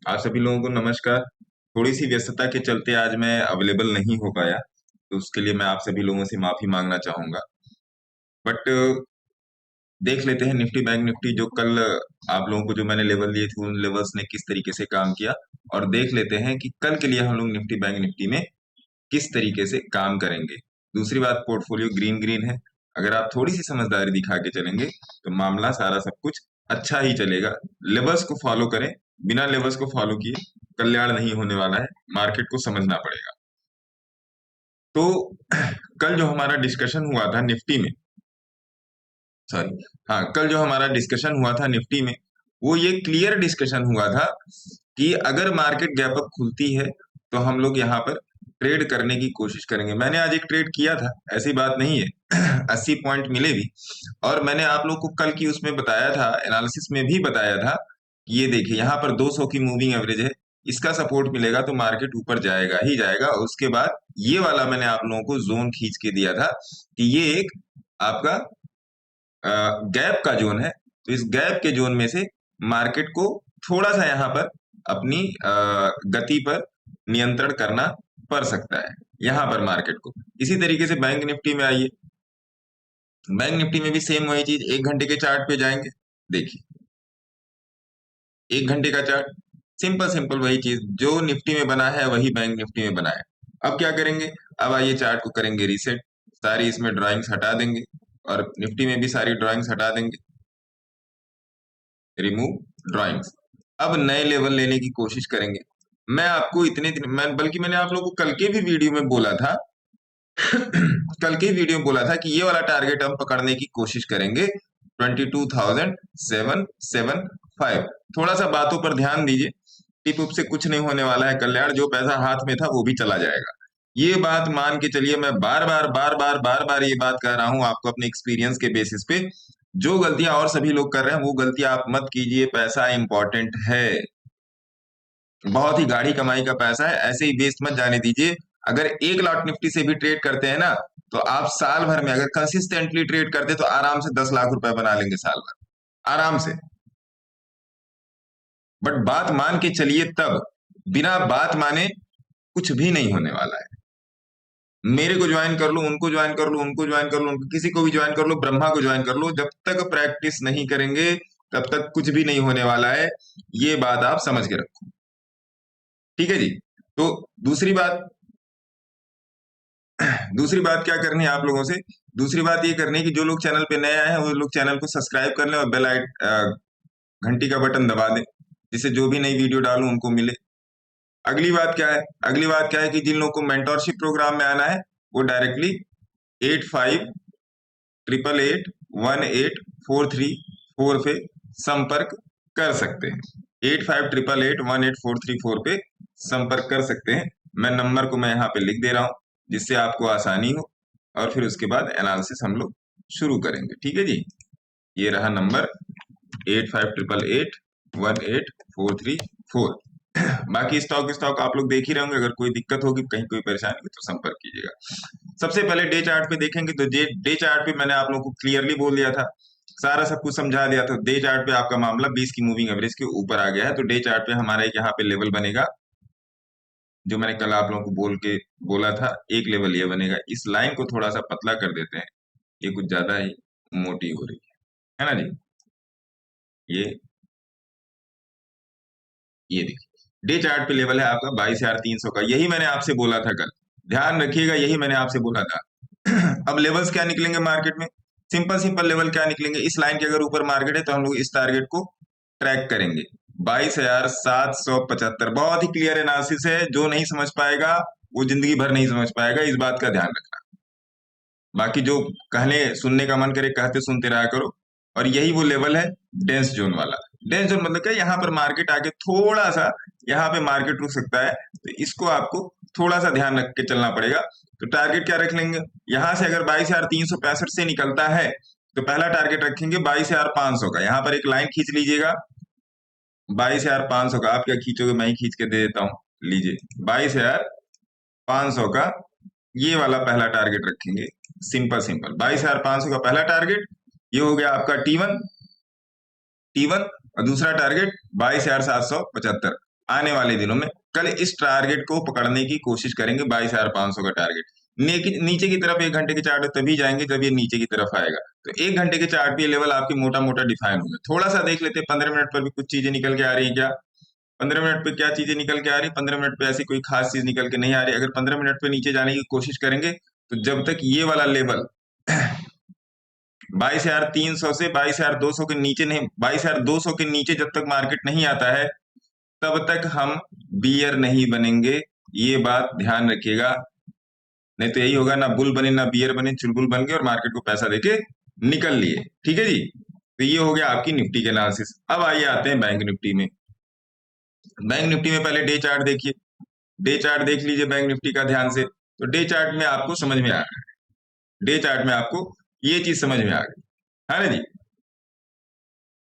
आप सभी लोगों को नमस्कार। थोड़ी सी व्यस्तता के चलते आज मैं अवेलेबल नहीं हो पाया, तो उसके लिए मैं आप सभी लोगों से माफी मांगना चाहूंगा। बट देख लेते हैं निफ्टी बैंक निफ्टी जो कल आप लोगों को जो मैंने लेवल दिए थे उन लेवल्स ने किस तरीके से काम किया, और देख लेते हैं कि कल के लिए हम लोग निफ्टी बैंक निफ्टी में किस तरीके से काम करेंगे। दूसरी बात, पोर्टफोलियो ग्रीन ग्रीन है। अगर आप थोड़ी सी समझदारी दिखा के चलेंगे तो मामला सारा सब कुछ अच्छा ही चलेगा। लेवर्स को फॉलो करें, बिना लेवर्स को फॉलो किए कल्याण नहीं होने वाला है, मार्केट को समझना पड़ेगा। तो कल जो हमारा डिस्कशन हुआ था निफ्टी में, सॉरी, हाँ, कल जो हमारा डिस्कशन हुआ था निफ्टी में, वो ये क्लियर डिस्कशन हुआ था कि अगर मार्केट गैप अप खुलती है तो हम लोग यहाँ पर ट्रेड करने की कोशिश करेंगे। मैंने आज एक ट्रेड किया था, ऐसी बात नहीं है 80 पॉइंट मिले भी। और मैंने आप लोग को कल की उसमें बताया था, एनालिसिस में भी बताया था कि ये देखिए यहाँ पर 200 की मूविंग एवरेज है, इसका सपोर्ट मिलेगा तो मार्केट ऊपर जाएगा ही जाएगा। और उसके बाद ये वाला मैंने आप लोगों को जोन खींच के दिया था कि ये एक आपका गैप का जोन है। तो इस गैप के जोन में से मार्केट को थोड़ा सा यहाँ पर अपनी गति पर नियंत्रण करना पड़ सकता है यहाँ पर मार्केट को। इसी तरीके से बैंक निफ्टी में आइए, बैंक निफ्टी में भी सेम वही चीज, एक घंटे के चार्ट पे जाएंगे। देखिए, एक घंटे का चार्ट, सिंपल सिंपल वही चीज जो निफ्टी में बना है वही बैंक निफ्टी में बना है। अब क्या करेंगे, अब आइए चार्ट को करेंगे रीसेट, सारी इसमें ड्राइंग्स हटा देंगे और निफ्टी में भी सारी ड्राइंग्स हटा देंगे, रिमूव ड्राइंग्स। अब नए लेवल लेने की कोशिश करेंगे। मैं आपको बल्कि मैंने आप लोगों को कल के भी वीडियो में बोला था कल के वीडियो में बोला था कि ये वाला टारगेट हम पकड़ने की कोशिश करेंगे 22,775। थोड़ा सा बातों पर ध्यान दीजिए, टिप उप से कुछ नहीं होने वाला है, कल्याण जो पैसा हाथ में था वो भी चला जाएगा। ये बात मान के चलिए, मैं बार बार ये बात कह रहा हूं आपको अपने एक्सपीरियंस के बेसिस पे। जो गलतियां और सभी लोग कर रहे हैं वो गलतियां आप मत कीजिए। पैसा इंपॉर्टेंट है, बहुत ही गाढ़ी कमाई का पैसा है, ऐसे ही वेस्ट मत जाने दीजिए। अगर एक लॉट निफ्टी से भी ट्रेड करते हैं ना, तो आप साल भर में अगर कंसिस्टेंटली ट्रेड करते तो आराम से 10 लाख रुपए बना लेंगे साल भर, आराम से। बट बात मान के चलिए तब, बिना बात माने कुछ भी नहीं होने वाला है। मेरे को ज्वाइन कर लो, उनको ज्वाइन कर लो, उनको ज्वाइन कर लो, उनको किसी को भी ज्वाइन कर लो, ब्रह्मा को ज्वाइन कर लो, जब तक प्रैक्टिस नहीं करेंगे तब तक कुछ भी नहीं होने वाला है। ये बात आप समझ के रखो, ठीक है जी। तो दूसरी बात, दूसरी बात क्या करनी है आप लोगों से, दूसरी बात ये करनी है कि जो लोग चैनल पे नए आए हैं वो लोग चैनल को सब्सक्राइब कर लें और घंटी का बटन दबा दें, जिससे जो भी नई वीडियो डालूं उनको मिले। अगली बात क्या है, अगली बात क्या है कि जिन लोगों को मेंटोरशिप प्रोग्राम में आना है वो डायरेक्टली 8588188434 पे संपर्क कर सकते हैं। 8588188434 पे संपर्क कर सकते हैं। मैं नंबर को मैं यहाँ पे लिख दे रहा हूँ जिससे आपको आसानी हो, और फिर उसके बाद एनालिसिस हम लोग शुरू करेंगे, ठीक है जी। ये रहा नंबर 8588188434। बाकी स्टॉक स्टॉक आप लोग देख ही रहे होंगे, अगर कोई दिक्कत होगी, कहीं कोई परेशानी होगी तो संपर्क कीजिएगा। सबसे पहले डे चार्ट पे देखेंगे तो डे चार्ट पे मैंने आप लोगों को क्लियरली बोल दिया था, सारा सब कुछ समझा दिया था। डे चार्ट पे आपका मामला 20 की मूविंग एवरेज के ऊपर आ गया है, तो डे चार्ट पे हमारा एक यहाँ पे लेवल बनेगा, जो मैंने कल आप लोगों को बोला था, एक लेवल ये बनेगा। इस लाइन को थोड़ा सा पतला कर देते हैं, ये कुछ ज्यादा ही मोटी हो रही है ना जी। ये ये देखिए, डे चार्ट पे लेवल है आपका 22,300 का, यही मैंने आपसे बोला था कल, ध्यान रखिएगा, यही मैंने आपसे बोला था। अब लेवल्स क्या निकलेंगे मार्केट में, सिंपल सिंपल लेवल क्या निकलेंगे, इस लाइन के अगर ऊपर मार्केट है तो हम लोग इस टारगेट को ट्रैक करेंगे, 22,775। बहुत ही क्लियर एनालिसिस है, जो नहीं समझ पाएगा वो जिंदगी भर नहीं समझ पाएगा, इस बात का ध्यान रखना। बाकी जो कहने सुनने का मन करे कहते सुनते रहा करो। और यही वो लेवल है डेंस जोन वाला। डेंस जोन मतलब क्या, यहाँ पर मार्केट आके थोड़ा सा, यहाँ पे मार्केट रुक सकता है, तो इसको आपको थोड़ा सा ध्यान रख के चलना पड़ेगा। तो टारगेट क्या रख लेंगे, यहाँ से अगर 22,365 से निकलता है तो पहला टारगेट रखेंगे 22,500 का। यहाँ पर एक लाइन खींच लीजिएगा 22,500 का। आप क्या खींचोगे, मैं ही खींच के दे देता हूँ, लीजिए 22,500 का ये वाला पहला टारगेट रखेंगे। सिंपल सिंपल 22,500 का पहला टारगेट, ये हो गया आपका T1, और दूसरा टारगेट 22,775। आने वाले दिनों में कल इस टारगेट को पकड़ने की कोशिश करेंगे, 22,500 का टारगेट। नीचे की तरफ 1 घंटे के चार्ट तभी जाएंगे जब ये नीचे की तरफ आएगा। तो 1 घंटे के चार्ट पे लेवल आपकी मोटा मोटा डिफाइन होंगे। थोड़ा सा देख लेते हैं 15 मिनट पर भी कुछ चीजें निकल के आ रही है क्या। 15 मिनट पे क्या चीजें निकल के आ रही है, 15 मिनट पे ऐसी कोई खास चीज निकल के नहीं आ रही। अगर 15 मिनट पे नीचे जाने की कोशिश करेंगे तो जब तक ये वाला लेवल 22,300 से 22,200 के नीचे नहीं, 22,200 के नीचे जब तक मार्केट नहीं आता है तब तक हम बियर नहीं बनेंगे। ये बात ध्यान रखिएगा, नहीं तो यही होगा, ना बुल बने ना बियर बने, चुलबुल बन गए और मार्केट को पैसा देके निकल लिए। ठीक है जी, तो ये हो गया आपकी निफ्टी के एनालिसिस। अब आइए आते हैं बैंक निफ्टी में। बैंक निफ्टी में पहले डे चार्ट देखिए, डे चार्ट देख लीजिए बैंक निफ्टी का ध्यान से। तो डे चार्ट में आपको समझ में आ रहा है, डे चार्ट में आपको ये चीज समझ में आ गई है ना जी,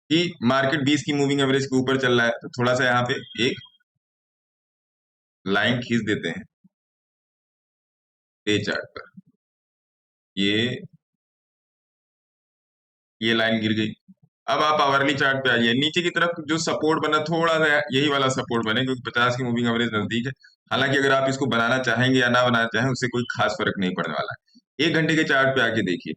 कि मार्केट 20 की मूविंग एवरेज के ऊपर चल रहा है। तो थोड़ा सा यहाँ पे एक लाइन खींच देते हैं डे चार्ट पर। ये ये लाइन गिर गई। अब आप आवरली चार्ट पे आइए, नीचे की तरफ जो सपोर्ट बना थोड़ा सा यही वाला सपोर्ट बने, क्योंकि 50 की मूविंग एवरेज नजदीक है। हालांकि अगर आप इसको बनाना चाहेंगे या ना बनाना चाहें उससे कोई खास फर्क नहीं पड़ने वाला है। 1 घंटे के चार्ट पे आके देखिए,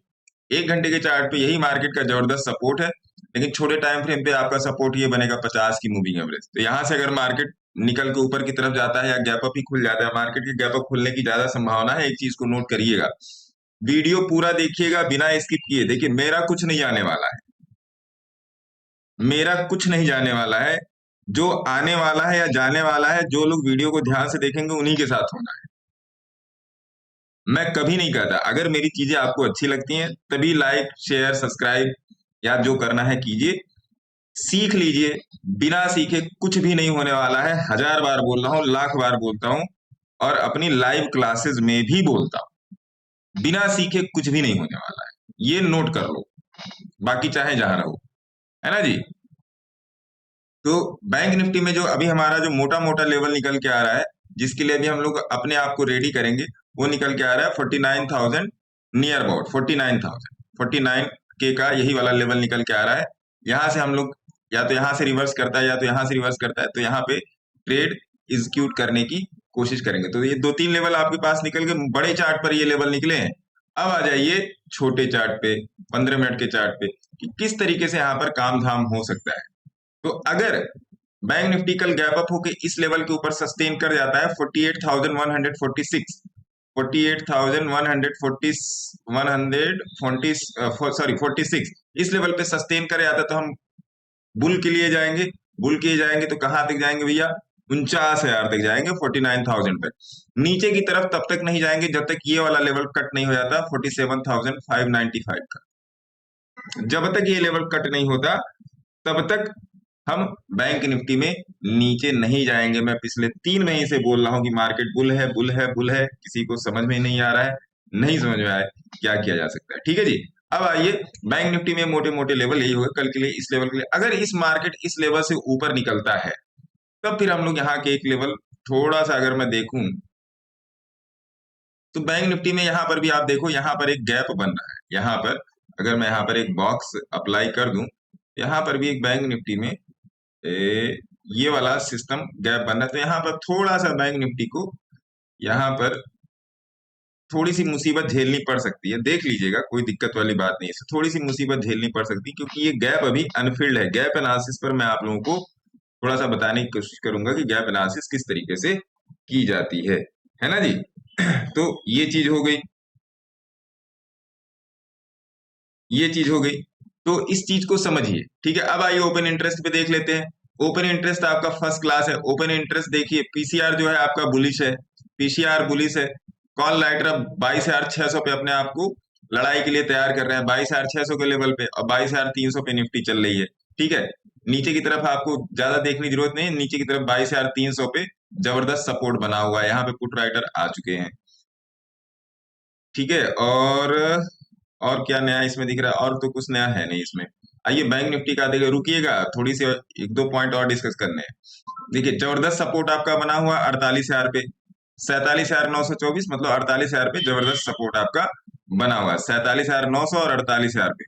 1 घंटे के चार्ट पे यही मार्केट का जबरदस्त सपोर्ट है। लेकिन छोटे टाइम फ्रेम पे आपका सपोर्ट ये बनेगा 50 की मूविंग एवरेज। तो यहाँ से अगर मार्केट निकल के ऊपर की तरफ जाता है या गैप अप ही खुल जाता है, मार्केट के गैप अप खुलने की ज्यादा संभावना है। एक चीज को नोट करिएगा, वीडियो पूरा देखिएगा बिना स्किप किए। देखिए मेरा कुछ नहीं आने वाला है, मेरा कुछ नहीं जाने वाला है। जो आने वाला है या जाने वाला है, जो लोग वीडियो को ध्यान से देखेंगे उन्हीं के साथ होना है। मैं कभी नहीं कहता, अगर मेरी चीजें आपको अच्छी लगती हैं तभी लाइक शेयर सब्सक्राइब या जो करना है कीजिए। सीख लीजिए, बिना सीखे कुछ भी नहीं होने वाला है। 1000 बार बोल रहा हूँ, लाख बार बोलता हूँ और अपनी लाइव क्लासेस में भी बोलता हूँ, बिना सीखे कुछ भी नहीं होने वाला है। ये नोट कर लो, बाकी चाहे जहां रहो, है ना जी। तो बैंक निफ्टी में जो अभी हमारा जो मोटा मोटा लेवल निकल के आ रहा है, जिसके लिए अभी हम लोग अपने आप को रेडी करेंगे, वो निकल के आ रहा है 49,000, नियर अबाउट 49,000, 49K का यही वाला लेवल निकल के आ रहा है। यहाँ से हम लोग या तो यहाँ से रिवर्स करता है या तो यहाँ से रिवर्स करता है, तो यहाँ पे ट्रेड एग्जीक्यूट करने की कोशिश करेंगे। तो ये 2-3 लेवल आपके पास निकल के, बड़े चार्ट पर ये लेवल निकले हैं। अब आ जाइए छोटे चार्ट पे, 15 मिनट के चार्ट पे, कि किस तरीके से यहाँ पर काम धाम हो सकता है। तो अगर बैंक निफ्टी कल गैप अप होकर इस लेवल के ऊपर सस्टेन कर जाता है 48,146, 48,140, 140, सॉरी 46, इस लेवल पे सस्टेन कर जाता है तो हम बुल के लिए जाएंगे। बुल के लिए जाएंगे तो कहां तक जाएंगे भैया, 49,000 तक जाएंगे, 49,000 तक। नीचे की तरफ तब तक नहीं जाएंगे जब तक ये वाला लेवल कट नहीं हो जाता 47,595 का। जब तक ये लेवल कट नहीं होता तब तक हम बैंक निफ्टी में नीचे नहीं जाएंगे। मैं पिछले 3 महीने से बोल रहा हूं कि मार्केट बुल है, बुल है, बुल है। किसी को समझ में नहीं आ रहा है, नहीं समझ में आया क्या किया जा सकता है। ठीक है जी, अब आइए बैंक निफ्टी में मोटे मोटे लेवल यही होगा कल के लिए, इस लेवल के लिए। अगर इस मार्केट इस लेवल से ऊपर निकलता है तब फिर हम लोग यहाँ के एक लेवल थोड़ा सा अगर मैं देखूं तो बैंक निफ्टी में यहाँ पर भी आप देखो, यहाँ पर एक गैप बन रहा है। यहाँ पर अगर मैं यहाँ पर एक बॉक्स अप्लाई कर दूं, यहाँ पर भी एक बैंक निफ्टी में ये वाला सिस्टम गैप बन रहा है। तो यहाँ पर थोड़ा सा बैंक निफ्टी को यहाँ पर थोड़ी सी मुसीबत झेलनी पड़ सकती है। देख लीजिएगा, कोई दिक्कत वाली बात नहीं है, इससे थोड़ी सी मुसीबत झेलनी पड़ सकती है क्योंकि ये गैप अभी अनफिल्ड है। गैप एनालिसिस पर मैं आप लोगों को थोड़ा सा बताने की कोशिश करूंगा कि गैप एनालिसिस किस तरीके से की जाती है ना जी। तो ये चीज हो गई, ये चीज हो गई। तो इस चीज को समझिए, ठीक है। अब आइए ओपन इंटरेस्ट पे देख लेते हैं। ओपन इंटरेस्ट आपका फर्स्ट क्लास है। ओपन इंटरेस्ट देखिए, पीसीआर जो है आपका बुलिश है, पीसीआर बुलिश है। कॉल राइटर अब 22,600 पे अपने आप को लड़ाई के लिए तैयार कर रहे हैं, 22,600 के लेवल पे, और 22,300 पे निफ्टी चल रही है। ठीक है, नीचे की तरफ आपको ज्यादा देखने की जरूरत नहीं है, नीचे की तरफ 22,300 पे जबरदस्त सपोर्ट बना हुआ है। यहाँ पे पुट राइटर आ चुके हैं। ठीक है, और क्या नया इसमें दिख रहा है, और तो कुछ नया है नहीं इसमें। आइए बैंक निफ्टी का देखिए, रुकिएगा थोड़ी सी एक दो पॉइंट और डिस्कस करने हैं। देखिए जबरदस्त सपोर्ट आपका बना हुआ 48,000 पे, 47,924, मतलब 48,000 पे जबरदस्त सपोर्ट आपका बना हुआ है, 47,900 और 48,000 पे।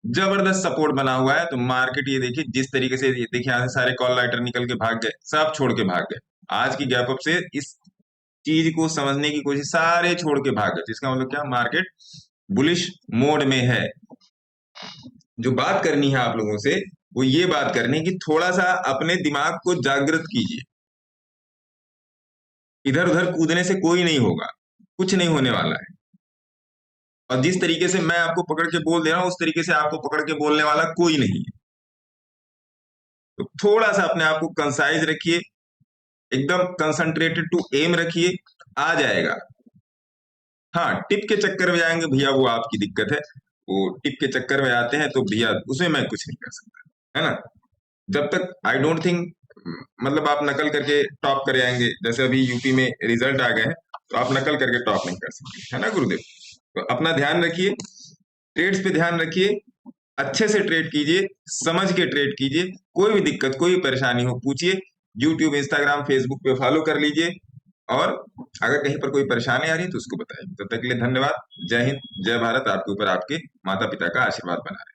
जबरदस्त सपोर्ट बना हुआ है। तो मार्केट ये देखिए जिस तरीके से, ये देखिए यहाँ से सारे कॉल राइटर निकल के भाग गए, सब छोड़ के भाग गए। आज की गैप अप से इस चीज को समझने की कोशिश, सारे छोड़ के भाग गए। तो इसका मतलब क्या, मार्केट बुलिश मोड में है। जो बात करनी है आप लोगों से, वो ये बात करनी है कि थोड़ा सा अपने दिमाग को जागृत कीजिए। इधर उधर कूदने से कोई नहीं होगा, कुछ नहीं होने वाला है। और जिस तरीके से मैं आपको पकड़ के बोल दे रहा हूं, उस तरीके से आपको पकड़ के बोलने वाला कोई नहीं है। तो थोड़ा सा अपने आप को कंसाइज रखिए, एकदम कंसंट्रेटेड टू एम रखिए, आ जाएगा। हाँ, टिप के चक्कर में जाएंगे भैया, वो आपकी दिक्कत है। वो टिप के चक्कर में आते हैं तो भैया उसमें मैं कुछ नहीं कर सकता, है ना। जब तक आई डोंट थिंक, मतलब आप नकल करके टॉप कर आएंगे, जैसे अभी यूपी में रिजल्ट आ गए हैं, तो आप नकल करके टॉप नहीं कर सकते, है ना गुरुदेव। तो अपना ध्यान रखिए, ट्रेड्स पे ध्यान रखिए, अच्छे से ट्रेड कीजिए, समझ के ट्रेड कीजिए। कोई भी दिक्कत, कोई परेशानी हो पूछिए। यूट्यूब, इंस्टाग्राम, फेसबुक पे फॉलो कर लीजिए। और अगर कहीं पर कोई परेशानी आ रही है तो उसको बताइए। तब तक के लिए धन्यवाद। जय हिंद, जय भारत। आपके ऊपर आपके माता पिता का आशीर्वाद बना रहे।